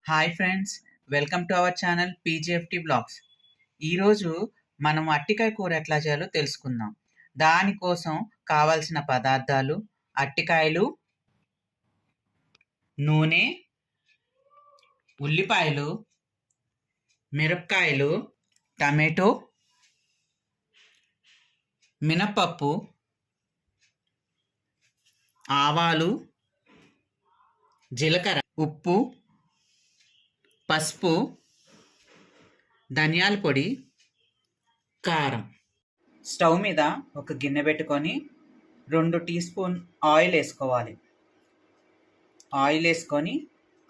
Hi friends, welcome to our channel PGFT blogs. ఈరోజు మనం అట్టికాయ కూర ఎట్లా చేయాలో తెలుసుకుందాం. దానికోసం కావాల్సిన పదార్థాలు: అట్టికాయలు, నూనె, ఉల్లిపాయలు, మిరపకాయలు, టమాటో, మినపప్పు, ఆవాలు, జీలకర్ర, ఉప్పు, పసుపు, ధనియాల పొడి, కారం. స్టవ్ మీద ఒక గిన్నె పెట్టుకొని 2 టీ స్పూన్ ఆయిల్ వేసుకోవాలి. ఆయిల్ వేసుకొని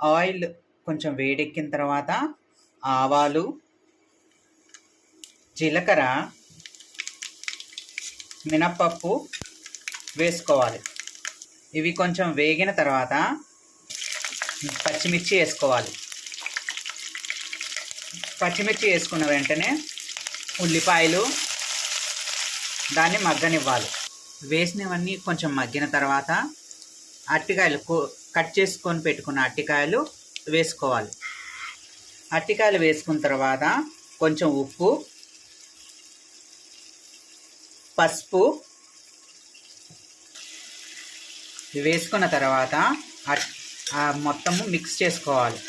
ఆయిల్ కొంచెం వేడెక్కిన తర్వాత ఆవాలు, జీలకర్ర, మినప్పప్పు వేసుకోవాలి. ఇవి కొంచెం వేగిన తర్వాత పచ్చిమిర్చి వేసుకోవాలి. పచ్చిమిర్చి వేసుకున్న వెంటనే ఉల్లిపాయలు దాన్ని మగ్గనివ్వాలి. వేసినవన్నీ కొంచెం మగ్గిన తర్వాత అట్టికాయలు కట్ చేసుకొని పెట్టుకున్న అట్టికాయలు వేసుకోవాలి. అట్టికాయలు వేసుకున్న తర్వాత కొంచెం ఉప్పు, పసుపు వేసుకున్న తర్వాత మొత్తము మిక్స్ చేసుకోవాలి.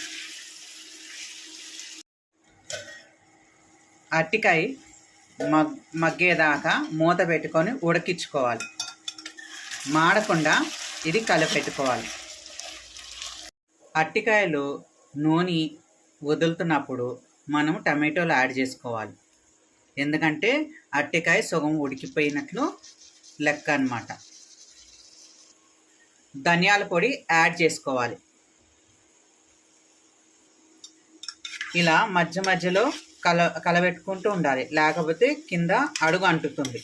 అట్టికాయ మగ్గేదాకా మూత పెట్టుకొని ఉడికించుకోవాలి. మాడకుండా ఇది కలిపెట్టుకోవాలి. అట్టికాయలు నూనె వదులుతున్నప్పుడు మనం టమాటోలు యాడ్ చేసుకోవాలి. ఎందుకంటే అట్టికాయ సగం ఉడికిపోయినట్లు లెక్క అన్నమాట. ధనియాల పొడి యాడ్ చేసుకోవాలి. ఇలా మధ్య మధ్యలో కలబెట్టుకుంటూ ఉండాలి, లేకపోతే కింద అడుగు అంటుతుంది.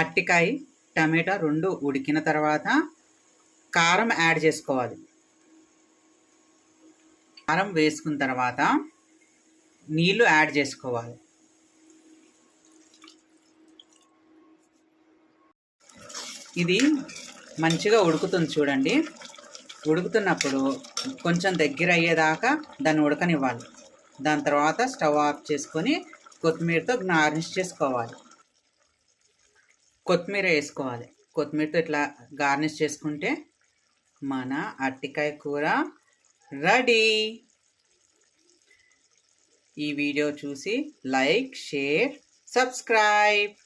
అట్టికాయ టమాటా 2 ఉడికిన తర్వాత కారం యాడ్ చేసుకోవాలి. కారం వేసుకున్న తర్వాత నీళ్లు యాడ్ చేసుకోవాలి. ఇది మంచిగా ఉడుకుతుంది చూడండి. ఉడుకుతున్నప్పుడు కొంచెం దగ్గర అయ్యేదాకా దాన్ని ఉడకనివ్వాలి. దాని తర్వాత స్టవ్ ఆఫ్ చేసుకొని కొత్తిమీరతో గార్నిష్ చేసుకోవాలి. కొత్తిమీర వేసుకోవాలి. కొత్తిమీరతో ఇట్లా గార్నిష్ చేసుకుంటే మన అట్టికాయ కూర రెడీ. ఈ వీడియో చూసి లైక్, షేర్, సబ్స్క్రైబ్.